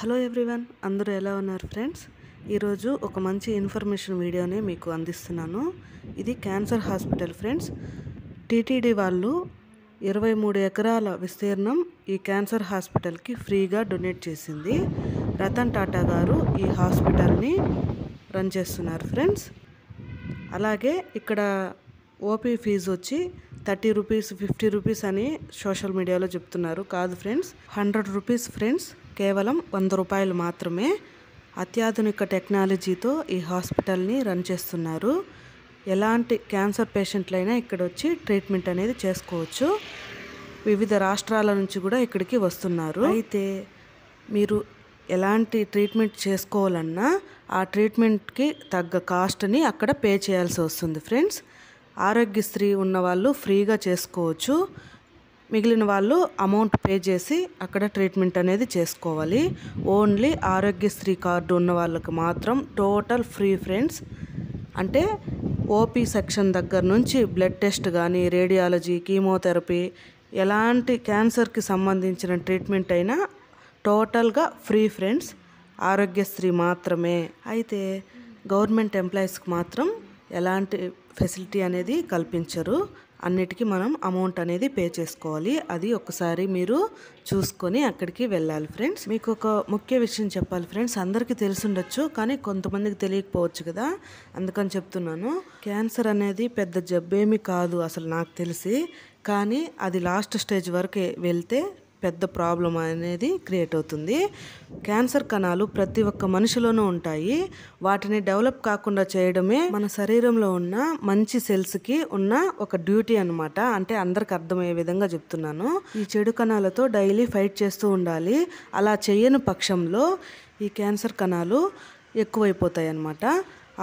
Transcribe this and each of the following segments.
Hello everyone, అందరూ ఎలా ఉన్నారు ఫ్రెండ్స్? ఈరోజు ఒక మంచి ఇన్ఫర్మేషన్ వీడియోని మీకు అందిస్తున్నాను. ఇది క్యాన్సర్ హాస్పిటల్ ఫ్రెండ్స్. టీటీడీ వాళ్ళు 23 ఎకరాల విస్తీర్ణం ఈ క్యాన్సర్ హాస్పిటల్కి ఫ్రీగా డొనేట్ చేసింది. రతన్ టాటా గారు ఈ హాస్పిటల్ని రన్ చేస్తున్నారు ఫ్రెండ్స్. అలాగే ఇక్కడ ఓపీ ఫీజు వచ్చి 30 రూపీస్, 50 రూపీస్ అని సోషల్ మీడియాలో చెప్తున్నారు. కాదు ఫ్రెండ్స్, 100 రూపీస్ ఫ్రెండ్స్. కేవలం 100 రూపాయలు మాత్రమే. అత్యాధునిక టెక్నాలజీతో ఈ హాస్పిటల్ని రన్ చేస్తున్నారు. ఎలాంటి క్యాన్సర్ పేషెంట్లైనా ఇక్కడ వచ్చి ట్రీట్మెంట్ అనేది చేసుకోవచ్చు. వివిధ రాష్ట్రాల నుంచి కూడా ఇక్కడికి వస్తున్నారు. అయితే మీరు ఎలాంటి ట్రీట్మెంట్ చేసుకోవాలన్నా ఆ ట్రీట్మెంట్కి తగ్గ కాస్ట్ని అక్కడ పే చేయాల్సి వస్తుంది ఫ్రెండ్స్. ఆరోగ్యశ్రీ ఉన్న వాళ్ళు ఫ్రీగా చేసుకోవచ్చు. మిగిలిన వాళ్ళు అమౌంట్ పే చేసి అక్కడ ట్రీట్మెంట్ అనేది చేసుకోవాలి. ఓన్లీ ఆరోగ్యశ్రీ కార్డు ఉన్న వాళ్ళకి మాత్రం టోటల్ ఫ్రీ ఫ్రెండ్స్. అంటే ఓపీ సెక్షన్ దగ్గర నుంచి బ్లడ్ టెస్ట్ కానీ, రేడియాలజీ, కీమోథెరపీ, ఎలాంటి క్యాన్సర్కి సంబంధించిన ట్రీట్మెంట్ అయినా టోటల్గా ఫ్రీ ఫ్రెండ్స్. ఆరోగ్యశ్రీ మాత్రమే. అయితే గవర్నమెంట్ ఎంప్లాయీస్కి మాత్రం ఎలాంటి ఫెసిలిటీ అనేది కల్పించరు. అన్నిటికీ మనం అమౌంట్ అనేది పే చేసుకోవాలి. అది ఒకసారి మీరు చూసుకొని అక్కడికి వెళ్ళాలి ఫ్రెండ్స్. మీకు ఒక ముఖ్య విషయం చెప్పాలి ఫ్రెండ్స్. అందరికీ తెలిసి ఉండొచ్చు, కానీ కొంతమందికి తెలియకపోవచ్చు కదా, అందుకని చెప్తున్నాను. క్యాన్సర్ అనేది పెద్ద జబ్బేమీ కాదు అసలు నాకు తెలిసి, కానీ అది లాస్ట్ స్టేజ్ వరకు వెళ్తే పెద్ద ప్రాబ్లం అనేది క్రియేట్ అవుతుంది. క్యాన్సర్ కణాలు ప్రతి ఒక్క మనిషిలోనూ ఉంటాయి. వాటిని డెవలప్ కాకుండా చేయడమే మన శరీరంలో ఉన్న మంచి సెల్స్కి ఉన్న ఒక డ్యూటీ అన్నమాట. అంటే అందరికి అర్థమయ్యే విధంగా చెప్తున్నాను. ఈ చెడు కణాలతో డైలీ ఫైట్ చేస్తూ ఉండాలి. అలా చేయని పక్షంలో ఈ క్యాన్సర్ కణాలు ఎక్కువైపోతాయి అన్నమాట.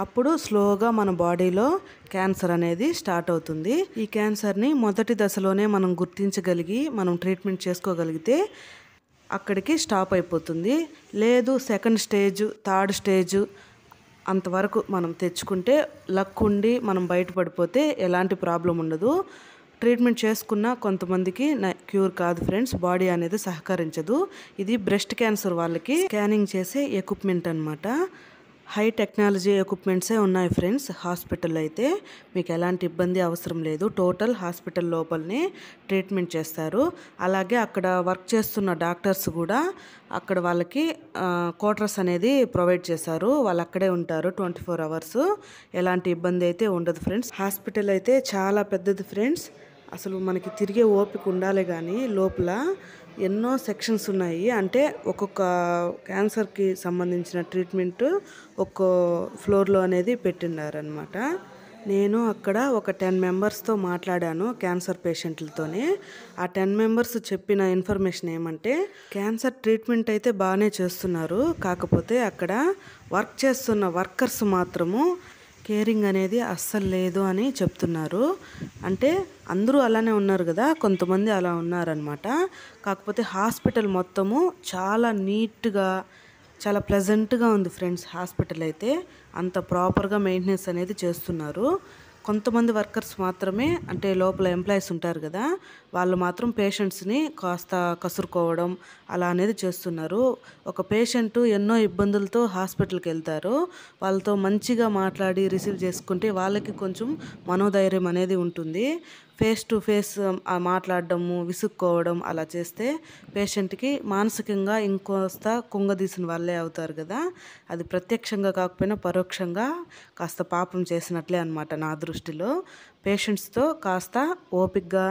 అప్పుడు స్లోగా మన బాడీలో క్యాన్సర్ అనేది స్టార్ట్ అవుతుంది. ఈ క్యాన్సర్ని మొదటి దశలోనే మనం గుర్తించగలిగి మనం ట్రీట్మెంట్ చేసుకోగలిగితే అక్కడికి స్టాప్ అయిపోతుంది. లేదు సెకండ్ స్టేజ్, థర్డ్ స్టేజ్ అంతవరకు మనం తెచ్చుకుంటే లక్ ఉండి మనం బయటపడిపోతే ఎలాంటి ప్రాబ్లం ఉండదు. ట్రీట్మెంట్ చేసుకున్న కొంతమందికి క్యూర్ కాదు ఫ్రెండ్స్. బాడీ అనేది సహకరించదు. ఇది బ్రెస్ట్ క్యాన్సర్ వాళ్ళకి స్కానింగ్ చేసే ఎక్విప్మెంట్ అన్నమాట. హై టెక్నాలజీ ఎక్విప్మెంట్సే ఉన్నాయి ఫ్రెండ్స్. హాస్పిటల్ అయితే మీకు ఎలాంటి ఇబ్బంది అవసరం లేదు. టోటల్ హాస్పిటల్ లోపలనే ట్రీట్మెంట్ చేస్తారు. అలాగే అక్కడ వర్క్ చేస్తున్న డాక్టర్స్ కూడా అక్కడ వాళ్ళకి క్వార్టర్స్ అనేది ప్రొవైడ్ చేశారు. వాళ్ళు అక్కడే ఉంటారు 24 అవర్స్. ఎలాంటి ఇబ్బంది అయితే ఉండదు ఫ్రెండ్స్. హాస్పిటల్ అయితే చాలా పెద్దది ఫ్రెండ్స్. అసలు మనకి తిరిగే ఓపిక ఉండాలి, కానీ లోపల ఎన్నో సెక్షన్స్ ఉన్నాయి. అంటే ఒక్కొక్క క్యాన్సర్కి సంబంధించిన ట్రీట్మెంట్ ఒక్కో ఫ్లోర్లో అనేది పెట్టిండారనమాట. నేను అక్కడ ఒక 10 మెంబర్స్తో మాట్లాడాను, క్యాన్సర్ పేషెంట్లతోనే. ఆ 10 మెంబర్స్ చెప్పిన ఇన్ఫర్మేషన్ ఏమంటే, క్యాన్సర్ ట్రీట్మెంట్ అయితే బాగానే చేస్తున్నారు, కాకపోతే అక్కడ వర్క్ చేస్తున్న వర్కర్స్ మాత్రము కేరింగ్ అనేది అస్సలు లేదు అని చెప్తున్నారు. అంటే అందరూ అలానే ఉన్నారు కదా, కొంతమంది అలా ఉన్నారనమాట. కాకపోతే హాస్పిటల్ మొత్తము చాలా నీట్గా, చాలా ప్లెజెంట్గా ఉంది ఫ్రెండ్స్. హాస్పిటల్ అయితే అంత ప్రాపర్గా మెయింటెనెన్స్ అనేది చేస్తున్నారు. కొంతమంది వర్కర్స్ మాత్రమే, అంటే లోపల ఎంప్లాయీస్ ఉంటారు కదా, వాళ్ళు మాత్రం పేషెంట్స్ని కాస్త కసురుకోవడం అలా అనేది చేస్తున్నారు. ఒక పేషెంట్ ఎన్నో ఇబ్బందులతో హాస్పిటల్కి వెళ్తారు. వాళ్ళతో మంచిగా మాట్లాడి రిసీవ్ చేసుకుంటే వాళ్ళకి కొంచెం మనోధైర్యం అనేది ఉంటుంది. ఫేస్ టు ఫేస్ మాట్లాడడము, విసుక్కోవడం అలా చేస్తే పేషెంట్కి మానసికంగా ఇంకోస్త కుంగదీసిన వాళ్ళే అవుతారు కదా. అది ప్రత్యక్షంగా కాకపోయినా పరోక్షంగా కాస్త పాపం చేసినట్లే అన్నమాట నా దృష్టిలో. పేషెంట్స్తో కాస్త ఓపికగా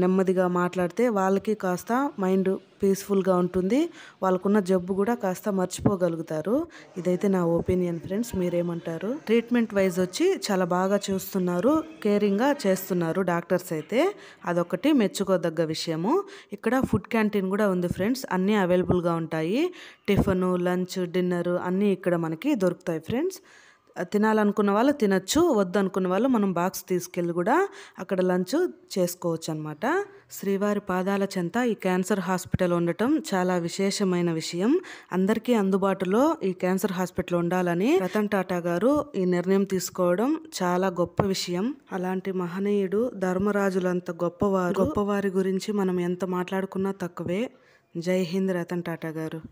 నెమ్మదిగా మాట్లాడితే వాళ్ళకి కాస్త మైండ్ పీస్ఫుల్గా ఉంటుంది. వాళ్ళకున్న జబ్బు కూడా కాస్త మర్చిపోగలుగుతారు. ఇదైతే నా ఒపీనియన్ ఫ్రెండ్స్. మీరేమంటారు? ట్రీట్మెంట్ వైజ్ వచ్చి చాలా బాగా చూస్తున్నారు, కేరింగ్గా చేస్తున్నారు డాక్టర్స్ అయితే. అదొకటి మెచ్చుకోదగ్గ విషయము. ఇక్కడ ఫుడ్ క్యాంటీన్ కూడా ఉంది ఫ్రెండ్స్. అన్నీ అవైలబుల్గా ఉంటాయి. టిఫిన్, లంచ్, డిన్నర్ అన్నీ ఇక్కడ మనకి దొరుకుతాయి ఫ్రెండ్స్. తినాలనుకున్న వాళ్ళు తినచ్చు, వద్దనుకున్న వాళ్ళు మనం బాక్స్ తీసుకెళ్ళి కూడా అక్కడ లంచ్ చేసుకోవచ్చు అనమాట. శ్రీవారి పాదాల చెంత ఈ క్యాన్సర్ హాస్పిటల్ ఉండటం చాలా విశేషమైన విషయం. అందరికీ అందుబాటులో ఈ క్యాన్సర్ హాస్పిటల్ ఉండాలని రతన్ టాటా గారు ఈ నిర్ణయం తీసుకోవడం చాలా గొప్ప విషయం. అలాంటి మహనీయుడు, ధర్మరాజులంత గొప్పవారి గురించి మనం ఎంత మాట్లాడుకున్నా తక్కువే. జై హింద్ రతన్ టాటా గారు.